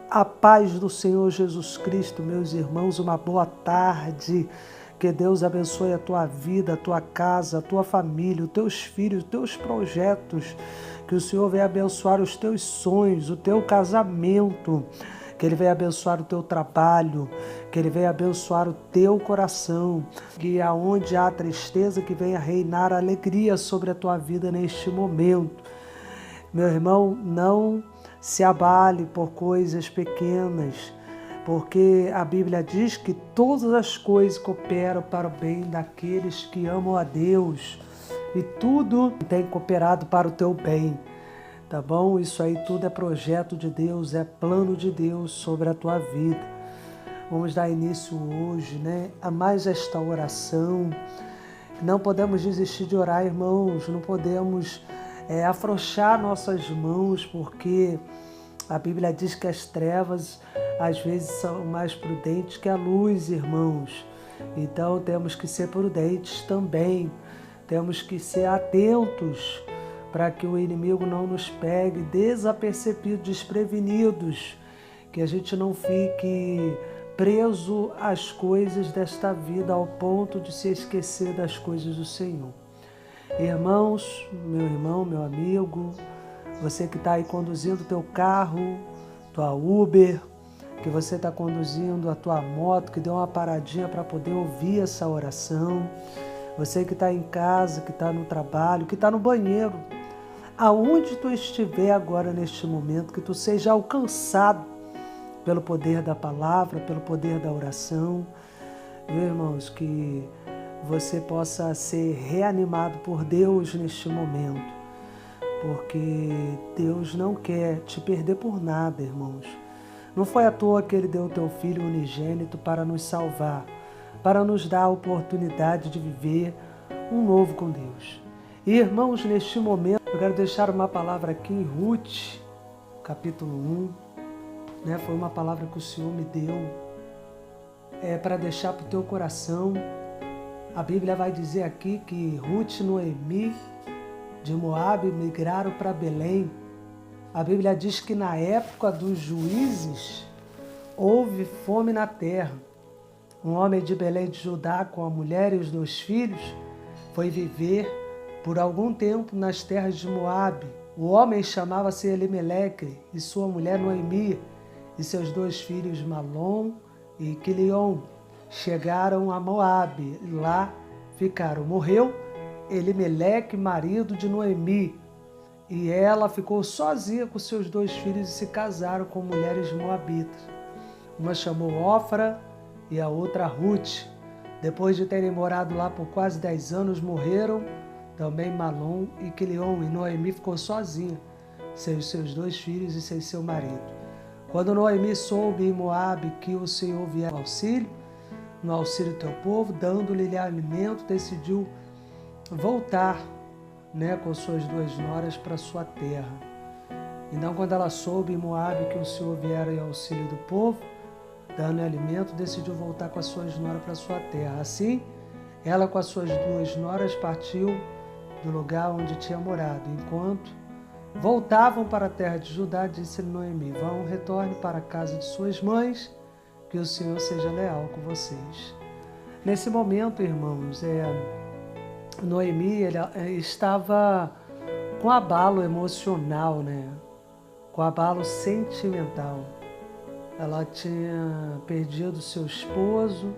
A paz do Senhor Jesus Cristo, meus irmãos, uma boa tarde. Que Deus abençoe a tua vida, a tua casa, a tua família, os teus filhos, os teus projetos. Que o Senhor venha abençoar os teus sonhos, o teu casamento. Que Ele venha abençoar o teu trabalho, que Ele venha abençoar o teu coração. Que aonde há tristeza, que venha reinar a alegria sobre a tua vida neste momento. Meu irmão, não se abale por coisas pequenas, porque a Bíblia diz que todas as coisas cooperam para o bem daqueles que amam a Deus e tudo tem cooperado para o teu bem, tá bom? Isso aí tudo é projeto de Deus, é plano de Deus sobre a tua vida. Vamos dar início hoje, a mais esta oração. Não podemos desistir de orar, irmãos, não podemos afrouxar nossas mãos, porque a Bíblia diz que as trevas às vezes são mais prudentes que a luz, irmãos. Então temos que ser prudentes também, temos que ser atentos para que o inimigo não nos pegue desapercebidos, desprevenidos, que a gente não fique preso às coisas desta vida ao ponto de se esquecer das coisas do Senhor. Irmãos, meu irmão, meu amigo, você que está aí conduzindo o teu carro, tua Uber, que você está conduzindo a tua moto, que deu uma paradinha para poder ouvir essa oração, você que está em casa, que está no trabalho, que está no banheiro, aonde tu estiver agora neste momento, que tu seja alcançado pelo poder da palavra, pelo poder da oração, meus irmãos, que você possa ser reanimado por Deus neste momento, porque Deus não quer te perder por nada, irmãos. Não foi à toa que Ele deu o teu Filho unigênito para nos salvar, para nos dar a oportunidade de viver um novo com Deus. E, irmãos, neste momento, eu quero deixar uma palavra aqui em Ruth, capítulo 1, foi uma palavra que o Senhor me deu, para deixar para o teu coração. A Bíblia vai dizer aqui que Ruth e Noemi de Moabe migraram para Belém. A Bíblia diz que na época dos juízes houve fome na terra. Um homem de Belém de Judá com a mulher e os 2 filhos foi viver por algum tempo nas terras de Moabe. O homem chamava-se Elimeleque e sua mulher Noemi e seus 2 filhos Malom e Quilion. Chegaram a Moabe e lá ficaram. Morreu Elimeleque, marido de Noemi, e ela ficou sozinha com seus 2 filhos e se casaram com mulheres moabitas. Uma chamou Ofra e a outra Ruth. Depois de terem morado lá por quase 10 anos, morreram também Malom e Quilion, e Noemi ficou sozinha, sem os seus 2 filhos e sem seu marido. Quando Noemi soube em Moabe que o Senhor viera no auxílio do teu povo, dando-lhe alimento, decidiu voltar com suas 2 noras para sua terra. Então, quando ela soube em Moabe que o Senhor viera em auxílio do povo, dando alimento, decidiu voltar com as suas noras para sua terra. Assim, ela com as suas 2 noras partiu do lugar onde tinha morado. Enquanto voltavam para a terra de Judá, disse-lhe Noemi: vão, retorne para a casa de suas mães, que o Senhor seja leal com vocês. Nesse momento, irmãos, Noemi estava com abalo emocional, com abalo sentimental. Ela tinha perdido seu esposo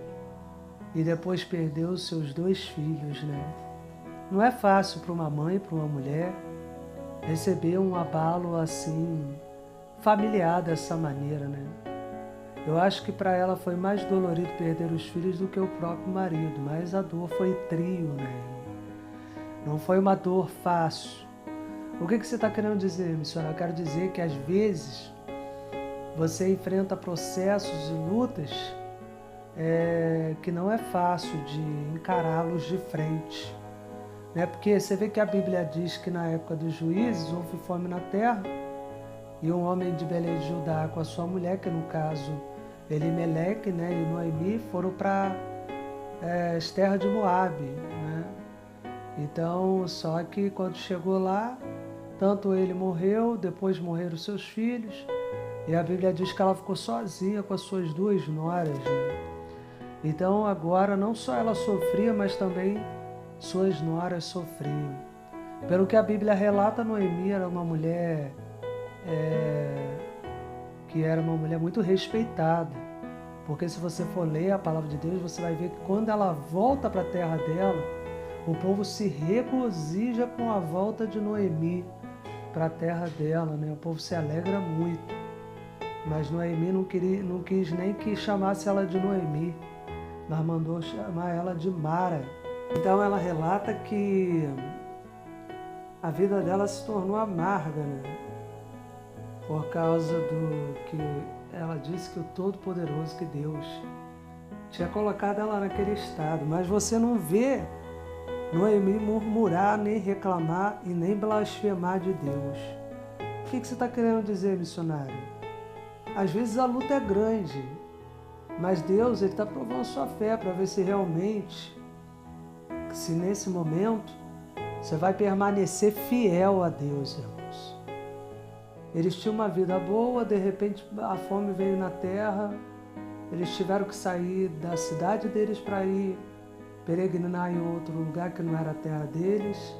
e depois perdeu seus 2 filhos, Não é fácil para uma mãe, para uma mulher, receber um abalo assim, familiar dessa maneira, Eu acho que para ela foi mais dolorido perder os filhos do que o próprio marido, mas a dor foi trio, Não foi uma dor fácil. O que você está querendo dizer, missionário? Eu quero dizer que às vezes você enfrenta processos e lutas que não é fácil de encará-los de frente. Porque você vê que a Bíblia diz que na época dos juízes houve fome na terra e um homem de Belém de Judá com a sua mulher, que no caso Elimeleque, e Noemi, foram para as terras de Moabe, Então, só que quando chegou lá, tanto ele morreu, depois morreram seus filhos, E a Bíblia diz que ela ficou sozinha com as suas duas noras, né? Então agora não só ela sofria, mas também suas noras sofriam. Pelo que a Bíblia relata, Noemi era uma mulher que era uma mulher muito respeitada. Porque se você for ler a palavra de Deus, você vai ver que quando ela volta para a terra dela, o povo se regozija com a volta de Noemi para a terra dela, né? O povo se alegra muito. Mas Noemi não quis nem que chamasse ela de Noemi, mas mandou chamar ela de Mara. Então ela relata que a vida dela se tornou amarga, né? Por causa do que ela disse que o Todo-Poderoso, que Deus, tinha colocado ela naquele estado. Mas você não vê Noemi murmurar, nem reclamar e nem blasfemar de Deus. O que você está querendo dizer, missionário? Às vezes a luta é grande, mas Deus está provando sua fé para ver se realmente, se nesse momento, você vai permanecer fiel a Deus, irmãos. Eles tinham uma vida boa, de repente a fome veio na terra, eles tiveram que sair da cidade deles para ir peregrinar em outro lugar que não era a terra deles.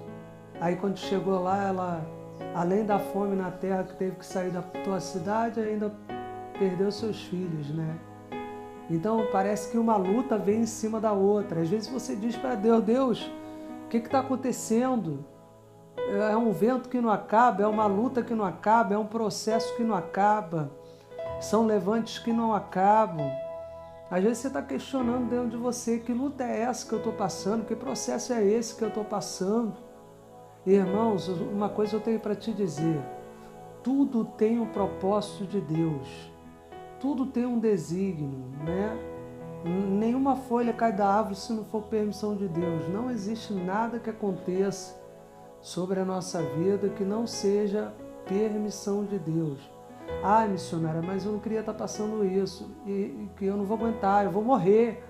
Aí quando chegou lá, ela, além da fome na terra, que teve que sair da tua cidade, ainda perdeu seus filhos, né? Então parece que uma luta vem em cima da outra. Às vezes você diz para Deus, Deus, o que está acontecendo? É um vento que não acaba, é uma luta que não acaba, é um processo que não acaba, são levantes que não acabam. Às vezes você está questionando dentro de você, que luta é essa que eu estou passando, que processo é esse que eu estou passando? Irmãos, uma coisa eu tenho para te dizer, tudo tem um propósito de Deus, tudo tem um desígnio, né? Nenhuma folha cai da árvore se não for permissão de Deus. Não existe nada que aconteça sobre a nossa vida que não seja permissão de Deus. Ah, missionária, mas eu não queria estar passando isso, e que eu não vou aguentar, eu vou morrer,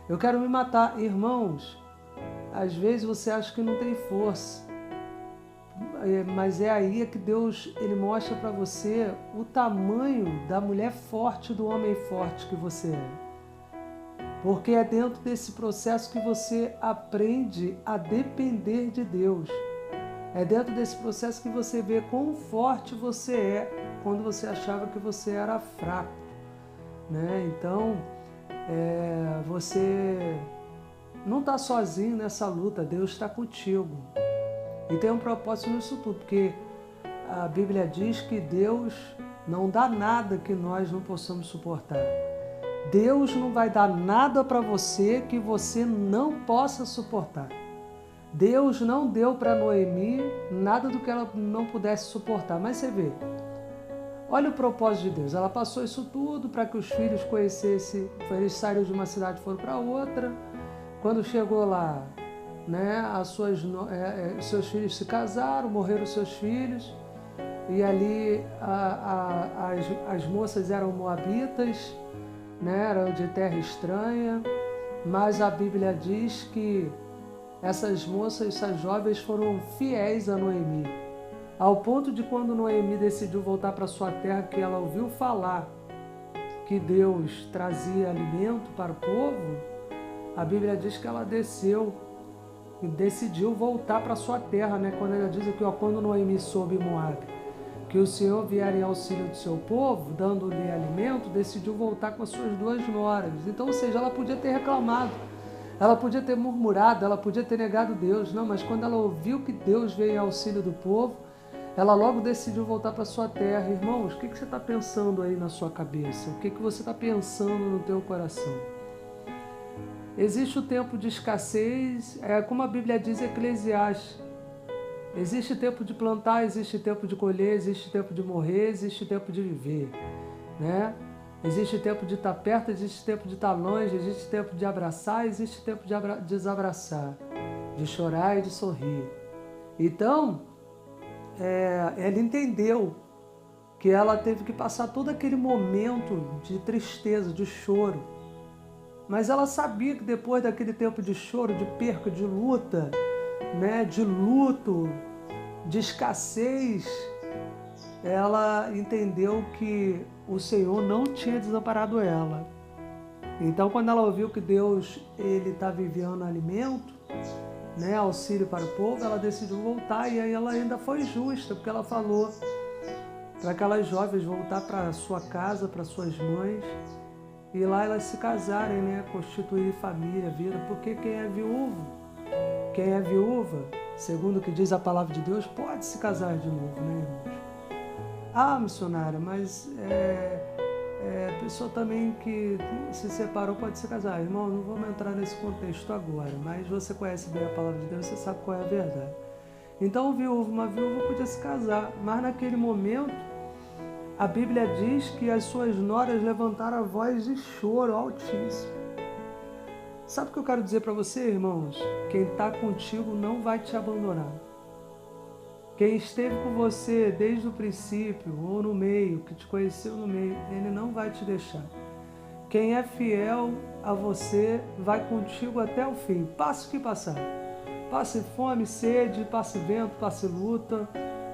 eu quero me matar. Irmãos, às vezes você acha que não tem força, mas é aí que Deus ele mostra para você o tamanho da mulher forte, do homem forte que você é. Porque é dentro desse processo que você aprende a depender de Deus. É dentro desse processo que você vê quão forte você é quando você achava que você era fraco, né? Então, você não está sozinho nessa luta, Deus está contigo. E tem um propósito nisso tudo, porque a Bíblia diz que Deus não dá nada que nós não possamos suportar. Deus não vai dar nada para você que você não possa suportar. Deus não deu para Noemi nada do que ela não pudesse suportar. Mas você vê, olha o propósito de Deus. Ela passou isso tudo para que os filhos conhecessem. Eles saíram de uma cidade e foram para outra. Quando chegou lá, né, seus filhos se casaram, morreram seus filhos. E ali as moças eram moabitas, né, eram de terra estranha. Mas a Bíblia diz que essas moças, essas jovens foram fiéis a Noemi, ao ponto de quando Noemi decidiu voltar para sua terra, que ela ouviu falar que Deus trazia alimento para o povo, a Bíblia diz que ela desceu e decidiu voltar para sua terra, né? Quando ela diz que quando Noemi soube em Moabe que o Senhor vier em auxílio do seu povo, dando-lhe alimento, decidiu voltar com as suas duas noras. Então, ou seja, ela podia ter reclamado, ela podia ter murmurado, ela podia ter negado Deus, não, mas quando ela ouviu que Deus veio em auxílio do povo, ela logo decidiu voltar para sua terra. Irmãos, o que você está pensando aí na sua cabeça? O que você está pensando no teu coração? Existe o tempo de escassez, como a Bíblia diz em Eclesiastes, existe tempo de plantar, existe tempo de colher, existe tempo de morrer, existe tempo de viver, né? Existe tempo de estar perto, existe tempo de estar longe, existe tempo de abraçar, existe tempo de desabraçar, de chorar e de sorrir. Então, ela entendeu que ela teve que passar todo aquele momento de tristeza, de choro. Mas ela sabia que depois daquele tempo de choro, de perca, de luta, né, de luto, de escassez, ela entendeu que o Senhor não tinha desamparado ela. Então, quando ela ouviu que Deus estava enviando alimento, né, auxílio para o povo, ela decidiu voltar, e aí ela ainda foi justa, porque ela falou para aquelas jovens voltar para sua casa, para suas mães, e lá elas se casarem, né, constituir família, vida, porque quem é viúva, segundo o que diz a palavra de Deus, pode se casar de novo, né, irmãos? Ah, missionária, mas a pessoa também que se separou pode se casar. Irmão, não vamos entrar nesse contexto agora, mas você conhece bem a palavra de Deus, você sabe qual é a verdade. Então, uma viúva podia se casar, mas naquele momento, a Bíblia diz que as suas noras levantaram a voz de choro altíssimo. Sabe o que eu quero dizer para você, irmãos? Quem está contigo não vai te abandonar. Quem esteve com você desde o princípio ou no meio, que te conheceu no meio, ele não vai te deixar. Quem é fiel a você vai contigo até o fim, passe o que passar. Passe fome, sede, passe vento, passe luta,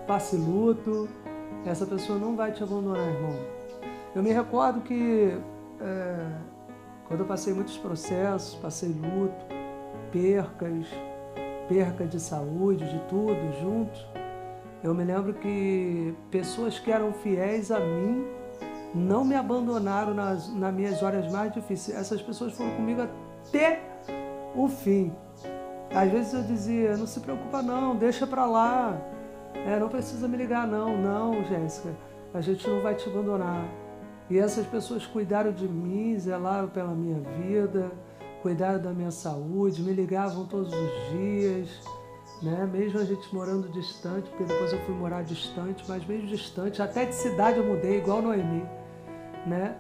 passe luto. Essa pessoa não vai te abandonar, irmão. Eu me recordo que quando eu passei muitos processos, passei luto, perca de saúde, de tudo junto, eu me lembro que pessoas que eram fiéis a mim não me abandonaram nas minhas horas mais difíceis. Essas pessoas foram comigo até o fim. Às vezes eu dizia, não se preocupa não, deixa pra lá, não precisa me ligar não, Jéssica, a gente não vai te abandonar. E essas pessoas cuidaram de mim, zelaram pela minha vida, cuidaram da minha saúde, me ligavam todos os dias, né? Mesmo a gente morando distante, porque depois eu fui morar distante, mas mesmo distante, até de cidade eu mudei, igual Noemi, né?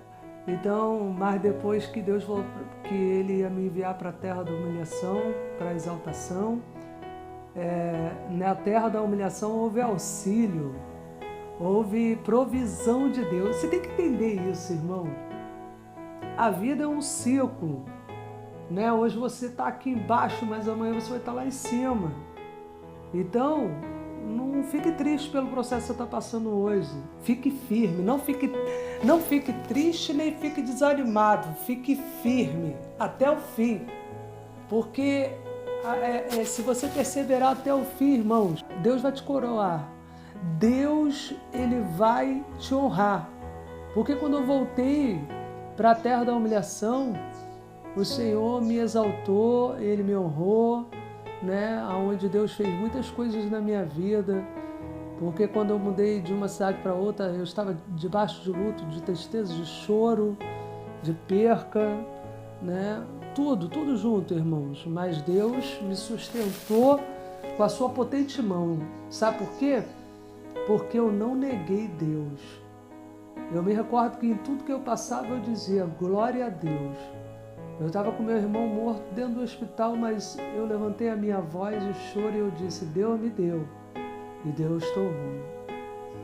Então, mas depois que Deus falou que Ele ia me enviar para a terra da humilhação, para a exaltação, na terra da humilhação houve auxílio, houve provisão de Deus. Você tem que entender isso, irmão. A vida é um ciclo, né? Hoje você está aqui embaixo, mas amanhã você vai estar lá em cima. Então, não fique triste pelo processo que você está passando hoje. Fique firme, não fique triste nem fique desanimado. Fique firme até o fim. Porque se você perseverar até o fim, irmãos, Deus vai te coroar. Deus, Ele vai te honrar. Porque quando eu voltei para a terra da humilhação, o Senhor me exaltou, Ele me honrou, né? Onde Deus fez muitas coisas na minha vida, porque quando eu mudei de uma cidade para outra, eu estava debaixo de luto, de tristeza, de choro, de perca, né? Tudo junto, irmãos, mas Deus me sustentou com a sua potente mão. Sabe por quê? Porque eu não neguei Deus. Eu me recordo que em tudo que eu passava eu dizia, glória a Deus. Eu estava com meu irmão morto dentro do hospital, mas eu levantei a minha voz e choro e eu disse, Deus me deu e Deus tomou.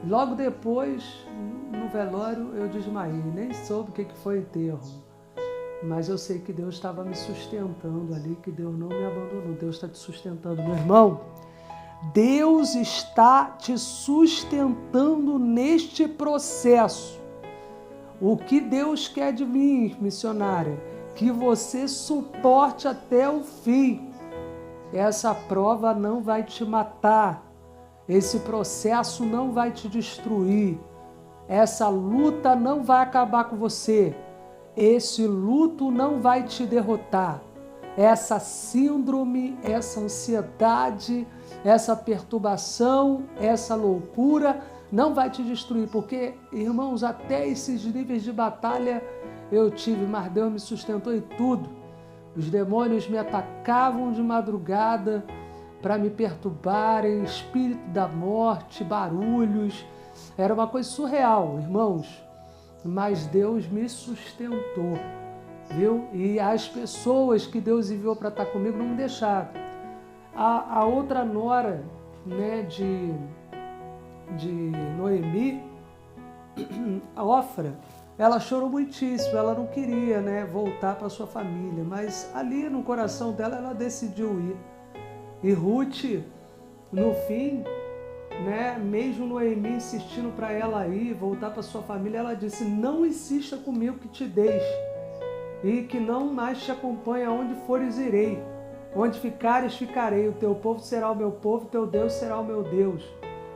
Logo depois, no velório, eu desmaiei, nem soube o que foi enterro, mas eu sei que Deus estava me sustentando ali, que Deus não me abandonou, Deus está te sustentando, meu irmão. Deus está te sustentando neste processo. O que Deus quer de mim, missionária? Que você suporte até o fim. Essa prova não vai te matar. Esse processo não vai te destruir. Essa luta não vai acabar com você. Esse luto não vai te derrotar. Essa síndrome, essa ansiedade, essa perturbação, essa loucura não vai te destruir. Porque, irmãos, até esses níveis de batalha eu tive, mas Deus me sustentou em tudo. Os demônios me atacavam de madrugada para me perturbarem, espírito da morte, barulhos. Era uma coisa surreal, irmãos. Mas Deus me sustentou, viu? E as pessoas que Deus enviou para estar comigo não me deixaram. A outra nora, né, de Noemi, a Ofra, ela chorou muitíssimo, ela não queria, né, voltar para sua família, mas ali no coração dela ela decidiu ir. E Ruth, no fim, né? Mesmo Noemi insistindo para ela ir, voltar para sua família, ela disse: não insista comigo que te deixe, e que não mais te acompanhe, aonde fores irei, onde ficares ficarei, o teu povo será o meu povo, o teu Deus será o meu Deus.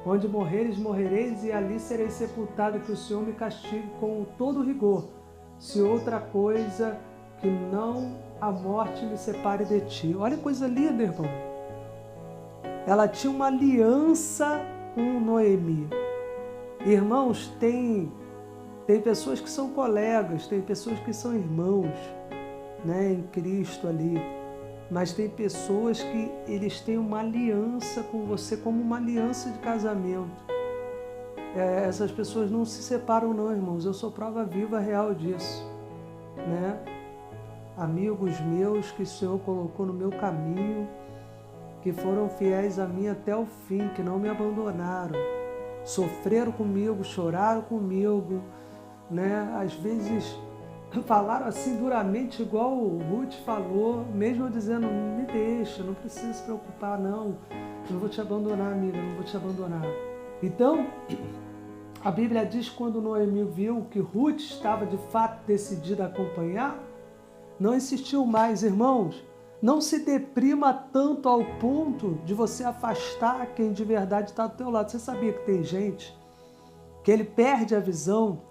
Onde morreres, morrereis, e ali serei sepultado, que o Senhor me castigue com todo rigor, se outra coisa que não a morte me separe de ti. Olha que coisa linda, irmão. Ela tinha uma aliança com Noemi. Irmãos, tem pessoas que são colegas, tem pessoas que são irmãos, né, em Cristo ali. Mas tem pessoas que eles têm uma aliança com você, como uma aliança de casamento. Essas pessoas não se separam não, irmãos. Eu sou prova viva real disso, né? Amigos meus que o Senhor colocou no meu caminho, que foram fiéis a mim até o fim, que não me abandonaram. Sofreram comigo, choraram comigo, né? Às vezes falaram assim duramente, igual o Ruth falou, mesmo dizendo: me deixa, não precisa se preocupar, não vou te abandonar, amiga, não vou te abandonar. Então, a Bíblia diz que quando Noemi viu que Ruth estava de fato decidida a acompanhar, não insistiu mais. Irmãos, não se deprima tanto ao ponto de você afastar quem de verdade está do teu lado. Você sabia que tem gente que ele perde a visão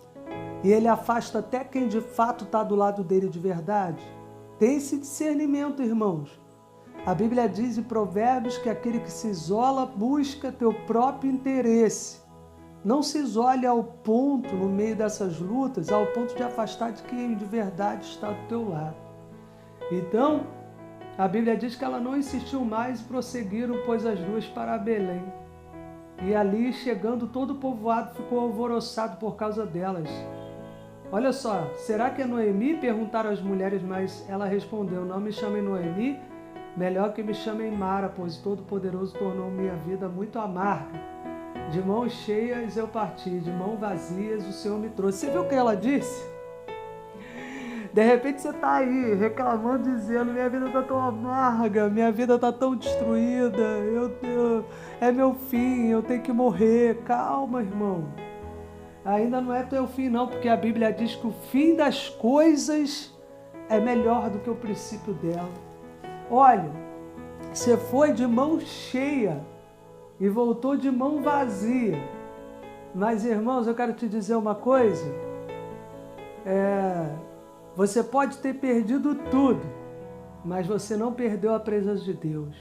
e ele afasta até quem de fato está do lado dele de verdade? Tem esse discernimento, irmãos. A Bíblia diz em Provérbios que aquele que se isola busca teu próprio interesse. Não se isole ao ponto, no meio dessas lutas, ao ponto de afastar de quem de verdade está do teu lado. Então, a Bíblia diz que ela não insistiu mais e prosseguiram, pois, as duas para Belém. E ali, chegando, todo o povoado ficou alvoroçado por causa delas. Olha só, será que é Noemi? Perguntaram as mulheres, mas ela respondeu: não me chamem Noemi, melhor que me chamem Mara, pois Todo-Poderoso tornou minha vida muito amarga. De mãos cheias eu parti, de mãos vazias o Senhor me trouxe. Você viu o que ela disse? De repente você está aí reclamando, dizendo: minha vida está tão amarga, minha vida está tão destruída, é meu fim, eu tenho que morrer. Calma, irmão. Ainda não é teu fim não, porque a Bíblia diz que o fim das coisas é melhor do que o princípio dela. Olha, você foi de mão cheia e voltou de mão vazia. Mas, irmãos, eu quero te dizer uma coisa. Você pode ter perdido tudo, mas você não perdeu a presença de Deus.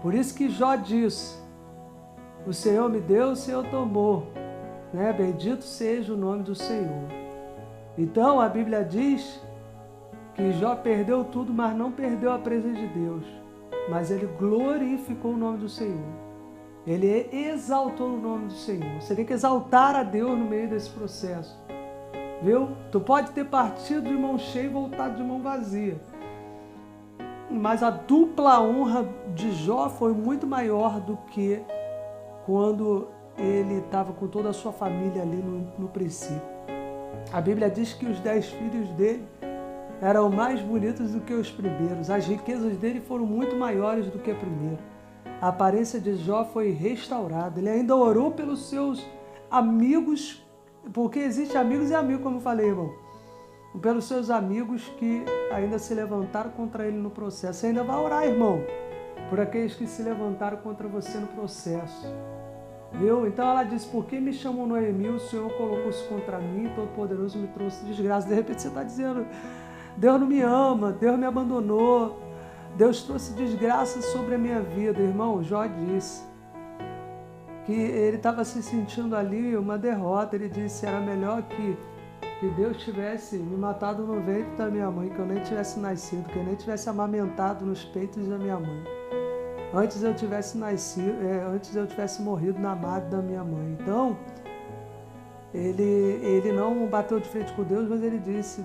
Por isso que Jó disse: o Senhor me deu, o Senhor tomou. Né? Bendito seja o nome do Senhor. Então a Bíblia diz que Jó perdeu tudo, mas não perdeu a presença de Deus. Mas ele glorificou o nome do Senhor. Ele exaltou o nome do Senhor. Você tem que exaltar a Deus no meio desse processo. Viu? Tu pode ter partido de mão cheia e voltado de mão vazia. Mas a dupla honra de Jó foi muito maior do que quando ele estava com toda a sua família ali no princípio. A Bíblia diz que os 10 filhos dele eram mais bonitos do que os primeiros. As riquezas dele foram muito maiores do que a primeira. A aparência de Jó foi restaurada. Ele ainda orou pelos seus amigos, porque existe amigos e amigos, como eu falei, irmão. Pelos seus amigos que ainda se levantaram contra ele no processo. Você ainda vai orar, irmão, por aqueles que se levantaram contra você no processo. Viu? Então ela disse: por que me chamam Noemi? O Senhor colocou-se contra mim, Todo-Poderoso me trouxe desgraça. De repente você está dizendo: Deus não me ama, Deus me abandonou, Deus trouxe desgraça sobre a minha vida. Irmão, Jó disse que ele estava se sentindo ali uma derrota. Ele disse: era melhor que Deus tivesse me matado no ventre da minha mãe, que eu nem tivesse nascido, que eu nem tivesse amamentado nos peitos da minha mãe. Antes eu tivesse nascido, antes eu tivesse morrido na madre da minha mãe. Então, ele não bateu de frente com Deus, mas ele disse: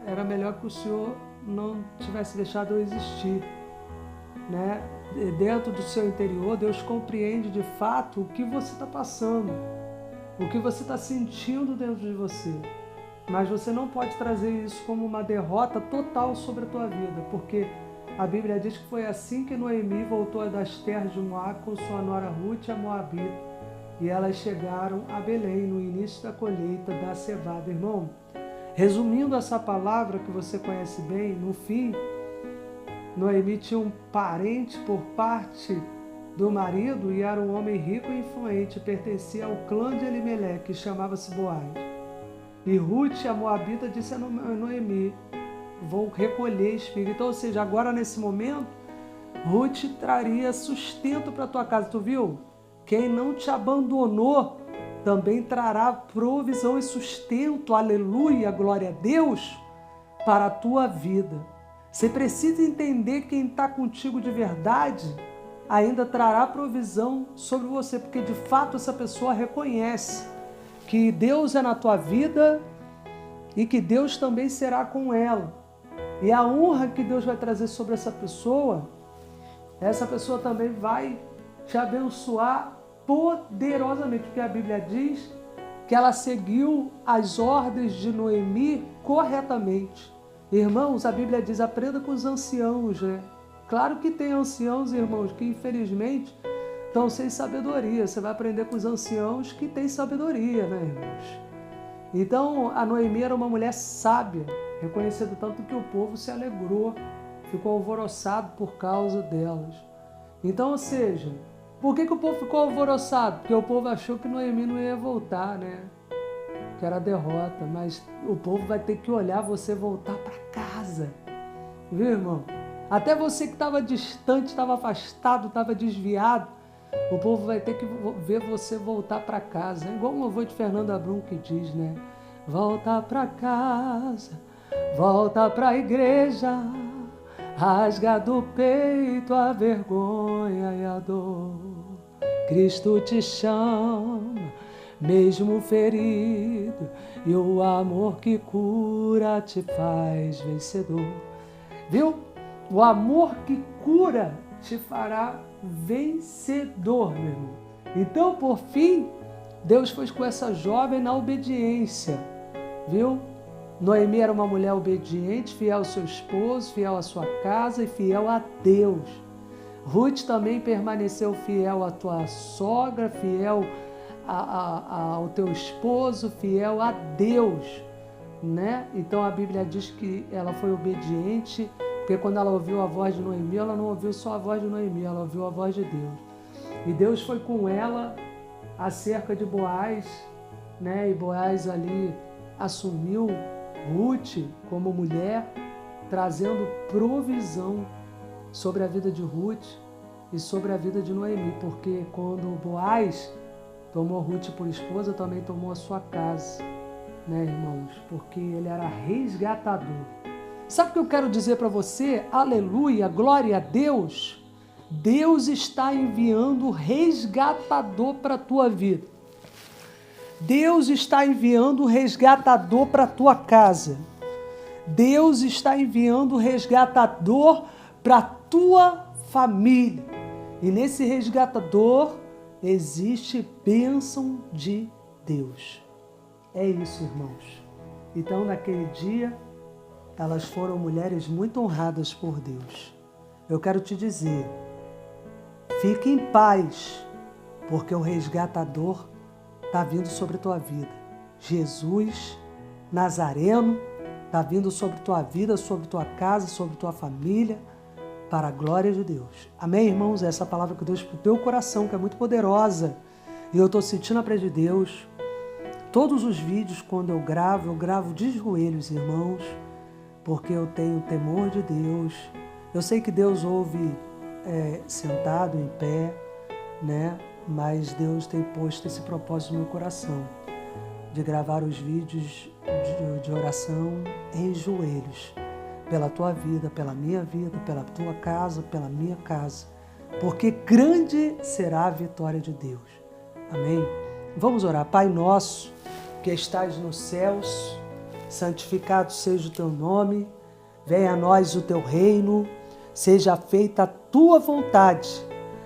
era melhor que o Senhor não tivesse deixado eu existir. Né? Dentro do seu interior, Deus compreende de fato o que você está passando, o que você está sentindo dentro de você. Mas você não pode trazer isso como uma derrota total sobre a tua vida, porque A Bíblia diz que foi assim que Noemi voltou das terras de Moab com sua nora Ruth, a Moabita, e elas chegaram a Belém no início da colheita da cevada. Irmão, resumindo essa palavra que você conhece bem, no fim, Noemi tinha um parente por parte do marido e era um homem rico e influente, pertencia ao clã de Elimeleque, que chamava-se Boaz. E Ruth, a Moabita, disse a Noemi: vou recolher espiga. Então, ou seja, agora nesse momento, Ruth traria sustento para a tua casa. Tu viu? Quem não te abandonou também trará provisão e sustento, aleluia, glória a Deus, para a tua vida. Você precisa entender quem está contigo de verdade, ainda trará provisão sobre você, porque de fato essa pessoa reconhece que Deus é na tua vida e que Deus também será com ela. E a honra que Deus vai trazer sobre essa pessoa também vai te abençoar poderosamente, porque a Bíblia diz que ela seguiu as ordens de Noemi corretamente. Irmãos, a Bíblia diz: aprenda com os anciãos, né? Claro que tem anciãos, irmãos, que infelizmente estão sem sabedoria. Você vai aprender com os anciãos que têm sabedoria, né, irmãos? Então, a Noemi era uma mulher sábia, reconhecendo tanto que o povo se alegrou, ficou alvoroçado por causa delas. Então, ou seja, por que o povo ficou alvoroçado? Porque o povo achou que Noemi não ia voltar, né? Que era derrota, mas o povo vai ter que olhar você voltar para casa. Viu, irmão? Até você que estava distante, estava afastado, estava desviado, o povo vai ter que ver você voltar para casa. É igual o louvor de Fernando Abrum que diz, né? Volta para casa, volta para a igreja, rasga do peito a vergonha e a dor. Cristo te chama, mesmo ferido, e o amor que cura te faz vencedor. Viu? O amor que cura te fará vencedor, meu irmão. Então, por fim, Deus foi com essa jovem na obediência, viu? Noemi era uma mulher obediente, fiel ao seu esposo, fiel à sua casa e fiel a Deus. Ruth também permaneceu fiel à tua sogra, fiel ao teu esposo, fiel a Deus, né? Então a Bíblia diz que ela foi obediente, porque quando ela ouviu a voz de Noemi, ela não ouviu só a voz de Noemi, ela ouviu a voz de Deus. E Deus foi com ela acerca de Boaz, né? E Boaz ali assumiu Ruth como mulher, trazendo provisão sobre a vida de Ruth e sobre a vida de Noemi, porque quando Boaz tomou Ruth por esposa, também tomou a sua casa, né, irmãos? Porque ele era resgatador. Sabe o que eu quero dizer para você? Aleluia, glória a Deus. Deus está enviando resgatador para a tua vida. Deus está enviando resgatador para a tua casa. Deus está enviando resgatador para a tua família. E nesse resgatador existe bênção de Deus. É isso, irmãos. Então, naquele dia, elas foram mulheres muito honradas por Deus. Eu quero te dizer, fique em paz, porque o resgatador está vindo sobre a tua vida. Jesus Nazareno está vindo sobre a tua vida, sobre a tua casa, sobre a tua família, para a glória de Deus. Amém, irmãos? Essa palavra que Deus para o teu coração, que é muito poderosa. E eu estou sentindo a presença de Deus. Todos os vídeos, quando eu gravo de joelhos, irmãos, porque eu tenho temor de Deus. Eu sei que Deus ouve sentado, em pé, né? Mas Deus tem posto esse propósito no meu coração, de gravar os vídeos de oração em joelhos, pela tua vida, pela minha vida, pela tua casa, pela minha casa, porque grande será a vitória de Deus. Amém? Vamos orar. Pai nosso, que estás nos céus, santificado seja o teu nome, venha a nós o teu reino, seja feita a tua vontade,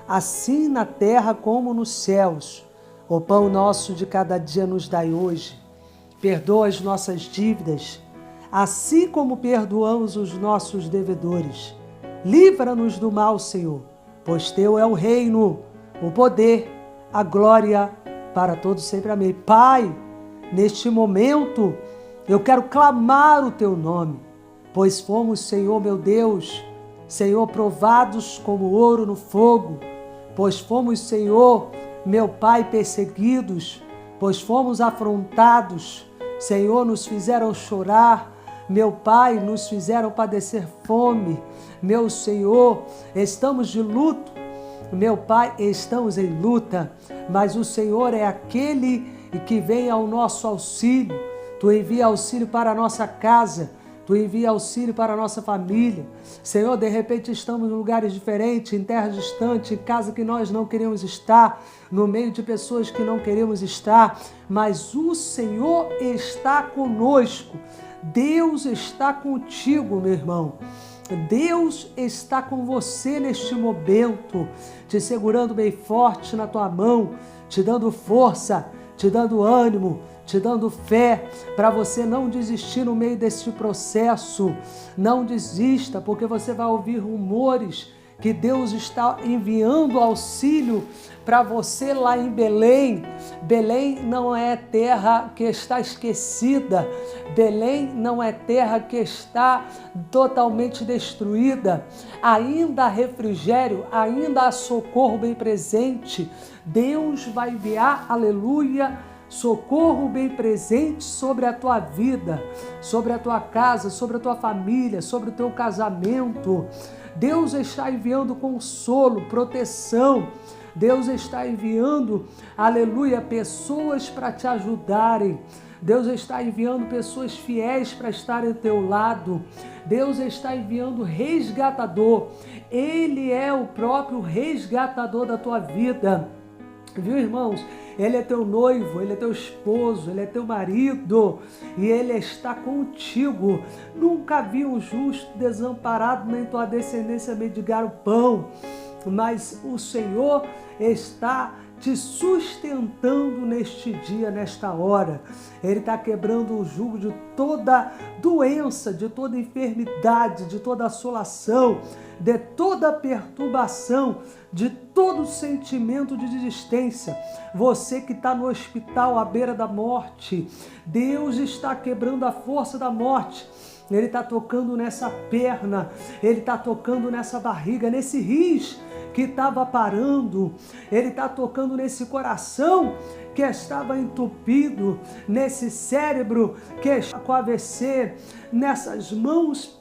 assim na terra como nos céus. O pão nosso de cada dia nos dai hoje. Perdoa as nossas dívidas, assim como perdoamos os nossos devedores. Livra-nos do mal, Senhor, pois teu é o reino, o poder, a glória para todos sempre. Amém. Pai, neste momento eu quero clamar o teu nome, pois fomos, Senhor meu Deus, Senhor, provados como ouro no fogo, pois fomos, Senhor, meu Pai, perseguidos, pois fomos afrontados, Senhor, nos fizeram chorar, meu Pai, nos fizeram padecer fome, meu Senhor, estamos de luto, meu Pai, estamos em luta, mas o Senhor é aquele que vem ao nosso auxílio. Tu envia auxílio para a nossa casa, Tu envia auxílio para a nossa família. Senhor, de repente estamos em lugares diferentes, em terras distantes, em casa que nós não queremos estar, no meio de pessoas que não queremos estar, mas o Senhor está conosco. Deus está contigo, meu irmão. Deus está com você neste momento, te segurando bem forte na tua mão, te dando força, te dando ânimo, te dando fé, para você não desistir no meio desse processo. Não desista, porque você vai ouvir rumores que Deus está enviando auxílio para você lá em Belém. Belém não é terra que está esquecida, Belém não é terra que está totalmente destruída. Ainda há refrigério, ainda há socorro bem presente. Deus vai enviar, aleluia, socorro bem presente sobre a tua vida, sobre a tua casa, sobre a tua família, sobre o teu casamento. Deus está enviando consolo, proteção. Deus está enviando, aleluia, pessoas para te ajudarem. Deus está enviando pessoas fiéis para estarem ao teu lado. Deus está enviando resgatador. Ele é o próprio resgatador da tua vida. Viu, irmãos? Ele é teu noivo, ele é teu esposo, ele é teu marido e ele está contigo. Nunca vi um justo desamparado, nem tua descendência mendigar o pão, mas o Senhor está te sustentando neste dia, nesta hora. Ele está quebrando o jugo de toda doença, de toda enfermidade, de toda assolação, de toda perturbação, de todo sentimento de desistência. Você que está no hospital à beira da morte, Deus está quebrando a força da morte. Ele está tocando nessa perna, Ele está tocando nessa barriga, nesse rins que estava parando. Ele está tocando nesse coração que estava entupido, nesse cérebro que estava com AVC, nessas mãos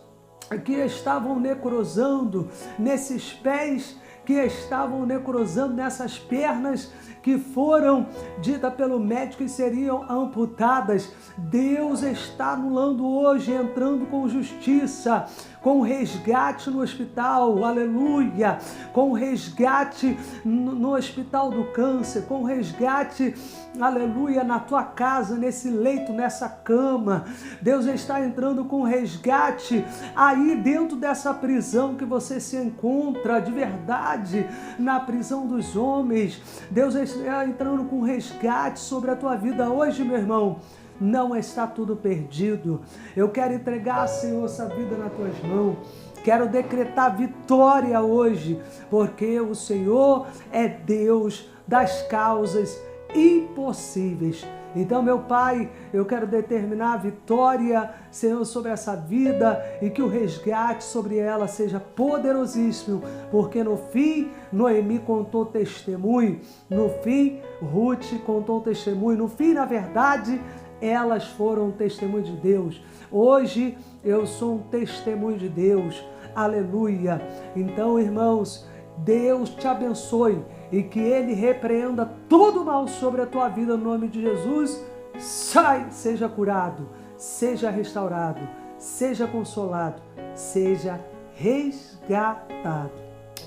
que estavam necrosando, nesses pés que estavam necrosando, nessas pernas que foram ditas pelo médico que seriam amputadas. Deus está anulando hoje, entrando com justiça, com resgate no hospital, aleluia, com resgate no hospital do câncer, com resgate, aleluia, na tua casa, nesse leito, nessa cama. Deus está entrando com resgate aí dentro dessa prisão que você se encontra de verdade, na prisão dos homens. Deus está entrando com resgate sobre a tua vida hoje, meu irmão. Não está tudo perdido. Eu quero entregar, Senhor, essa vida nas tuas mãos. Quero decretar vitória hoje, porque o Senhor é Deus das causas impossíveis. Então, meu Pai, eu quero determinar a vitória, Senhor, sobre essa vida e que o resgate sobre ela seja poderosíssimo, porque no fim, Noemi contou testemunho, no fim, Ruth contou testemunho, no fim, na verdade, elas foram um testemunho de Deus. Hoje eu sou um testemunho de Deus. Aleluia. Então, irmãos, Deus te abençoe e que Ele repreenda todo o mal sobre a tua vida no nome de Jesus. Sai, seja curado, seja restaurado, seja consolado, seja resgatado.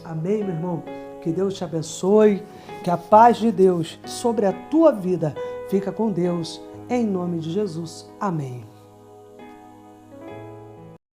Amém, meu irmão? Que Deus te abençoe, que a paz de Deus sobre a tua vida fica com Deus. Em nome de Jesus. Amém.